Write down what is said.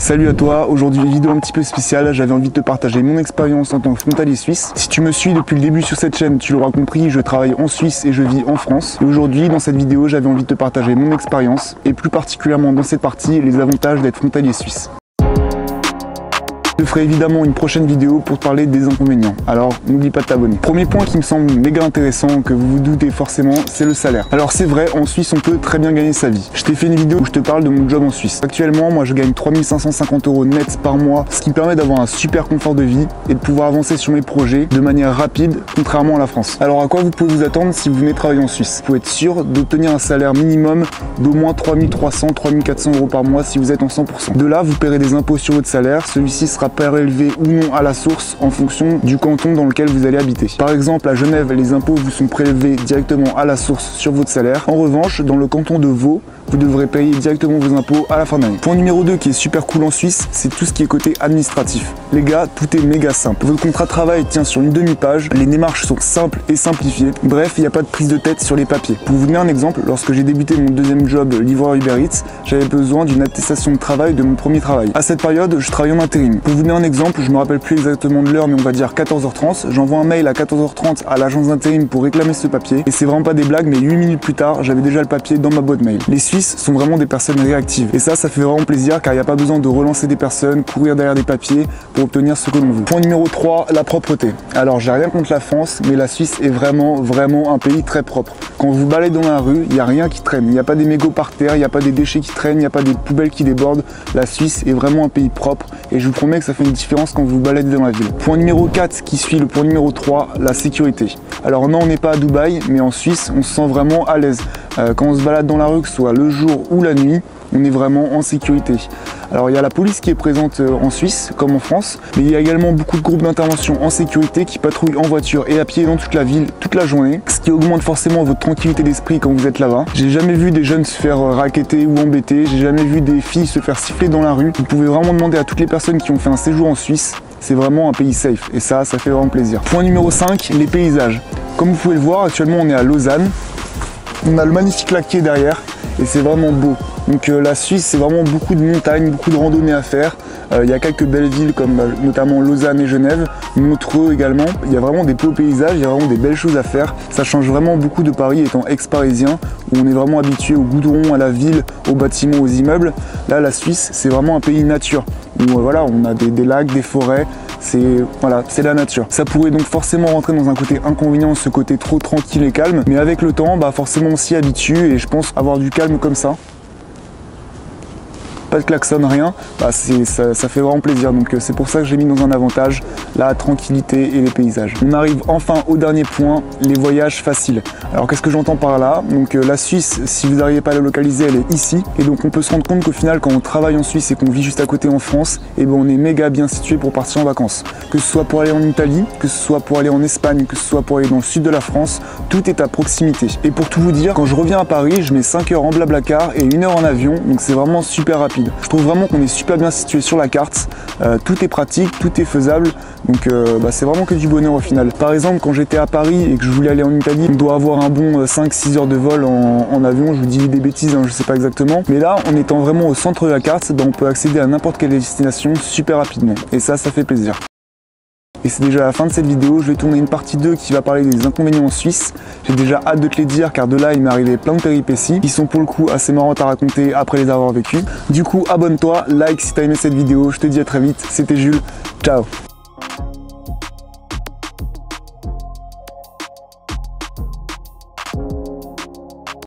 Salut à toi, aujourd'hui une vidéo un petit peu spéciale, j'avais envie de te partager mon expérience en tant que frontalier suisse. Si tu me suis depuis le début sur cette chaîne, tu l'auras compris, je travaille en Suisse et je vis en France. Et aujourd'hui, dans cette vidéo, j'avais envie de te partager mon expérience et plus particulièrement dans cette partie, les avantages d'être frontalier suisse. Je ferai évidemment une prochaine vidéo pour te parler des inconvénients, alors n'oublie pas de t'abonner. Premier point qui me semble méga intéressant, que vous vous doutez forcément, c'est le salaire. Alors c'est vrai, en Suisse on peut très bien gagner sa vie. Je t'ai fait une vidéo où je te parle de mon job en Suisse. Actuellement, moi je gagne 3550 € net par mois, ce qui me permet d'avoir un super confort de vie et de pouvoir avancer sur mes projets de manière rapide, contrairement à la France. Alors à quoi vous pouvez vous attendre si vous venez travailler en Suisse? Vous pouvez être sûr d'obtenir un salaire minimum d'au moins 3300-3400 € par mois si vous êtes en 100%. De là, vous paierez des impôts sur votre salaire, celui-ci sera prélevé ou non à la source en fonction du canton dans lequel vous allez habiter. Par exemple, à Genève, les impôts vous sont prélevés directement à la source sur votre salaire. En revanche, dans le canton de Vaud, vous devrez payer directement vos impôts à la fin de l'année. Point numéro 2 qui est super cool en Suisse, c'est tout ce qui est côté administratif. Les gars, tout est méga simple. Votre contrat de travail tient sur une demi-page, les démarches sont simples et simplifiées. Bref, il n'y a pas de prise de tête sur les papiers. Pour vous donner un exemple, lorsque j'ai débuté mon deuxième job livreur Uber Eats, j'avais besoin d'une attestation de travail de mon premier travail. À cette période, je travaillais en intérim. Pour vous donner un exemple, je me rappelle plus exactement de l'heure, mais on va dire 14h30. J'envoie un mail à 14h30 à l'agence d'intérim pour réclamer ce papier. Et c'est vraiment pas des blagues, mais 8 minutes plus tard, j'avais déjà le papier dans ma boîte mail. Les Suisses sont vraiment des personnes réactives. Et ça fait vraiment plaisir car il n'y a pas besoin de relancer des personnes, courir derrière des papiers pour obtenir ce que l'on veut. Point numéro 3, la propreté. Alors j'ai rien contre la France, mais la Suisse est vraiment un pays très propre. Quand vous baladez dans la rue, il n'y a rien qui traîne. Il n'y a pas des mégots par terre, il n'y a pas des déchets qui traînent, il n'y a pas des poubelles qui débordent. La Suisse est vraiment un pays propre et je vous promets que ça fait une différence quand vous baladez dans la ville. Point numéro 4 qui suit le point numéro 3, la sécurité. Alors non, on n'est pas à Dubaï, mais en Suisse, on se sent vraiment à l'aise. Quand on se balade dans la rue, que ce soit le jour ou la nuit, on est vraiment en sécurité. Alors il y a la police qui est présente en Suisse comme en France, mais il y a également beaucoup de groupes d'intervention en sécurité qui patrouillent en voiture et à pied dans toute la ville toute la journée, ce qui augmente forcément votre tranquillité d'esprit quand vous êtes là-bas. J'ai jamais vu des jeunes se faire racketter ou embêter, j'ai jamais vu des filles se faire siffler dans la rue. Vous pouvez vraiment demander à toutes les personnes qui ont fait un séjour en Suisse, c'est vraiment un pays safe et ça fait vraiment plaisir. Point numéro 5, les paysages. Comme vous pouvez le voir, actuellement on est à Lausanne, on a le magnifique lac qui est derrière et c'est vraiment beau. Donc la Suisse, c'est vraiment beaucoup de montagnes, beaucoup de randonnées à faire. Il y a quelques belles villes comme notamment Lausanne et Genève, Montreux également. Il y a vraiment des beaux paysages, il y a vraiment des belles choses à faire. Ça change vraiment beaucoup de Paris étant ex-parisien, où on est vraiment habitué au goudron, à la ville, aux bâtiments, aux immeubles. Là, la Suisse, c'est vraiment un pays nature, où voilà, on a des lacs, des forêts. C'est la nature. Ça pourrait donc forcément rentrer dans un côté inconvénient, ce côté trop tranquille et calme, mais avec le temps, forcément on s'y habitue et je pense avoir du calme comme ça. Pas de klaxon, rien, ça fait vraiment plaisir, donc c'est pour ça que j'ai mis dans un avantage la tranquillité et les paysages. On arrive enfin au dernier point, les voyages faciles. Alors qu'est-ce que j'entends par là? Donc la Suisse, si vous n'arrivez pas à la localiser, elle est ici, et donc on peut se rendre compte qu'au final quand on travaille en Suisse et qu'on vit juste à côté en France, on est méga bien situé pour partir en vacances. Que ce soit pour aller en Italie, que ce soit pour aller en Espagne, que ce soit pour aller dans le sud de la France, tout est à proximité. Et pour tout vous dire, quand je reviens à Paris, je mets 5 heures en Blablacar et 1 heure en avion, donc c'est vraiment super rapide. Je trouve vraiment qu'on est super bien situé sur la carte, tout est pratique, tout est faisable, donc c'est vraiment que du bonheur au final. Par exemple, quand j'étais à Paris et que je voulais aller en Italie, on doit avoir un bon 5-6 heures de vol en avion, je vous dis des bêtises, je sais pas exactement. Mais là, en étant vraiment au centre de la carte, on peut accéder à n'importe quelle destination super rapidement, et ça fait plaisir. Et c'est déjà la fin de cette vidéo, je vais tourner une partie 2 qui va parler des inconvénients en Suisse. J'ai déjà hâte de te les dire car de là il m'est arrivé plein de péripéties qui sont pour le coup assez marrantes à raconter après les avoir vécues. Du coup abonne-toi, like si t'as aimé cette vidéo, je te dis à très vite, c'était Jules, ciao.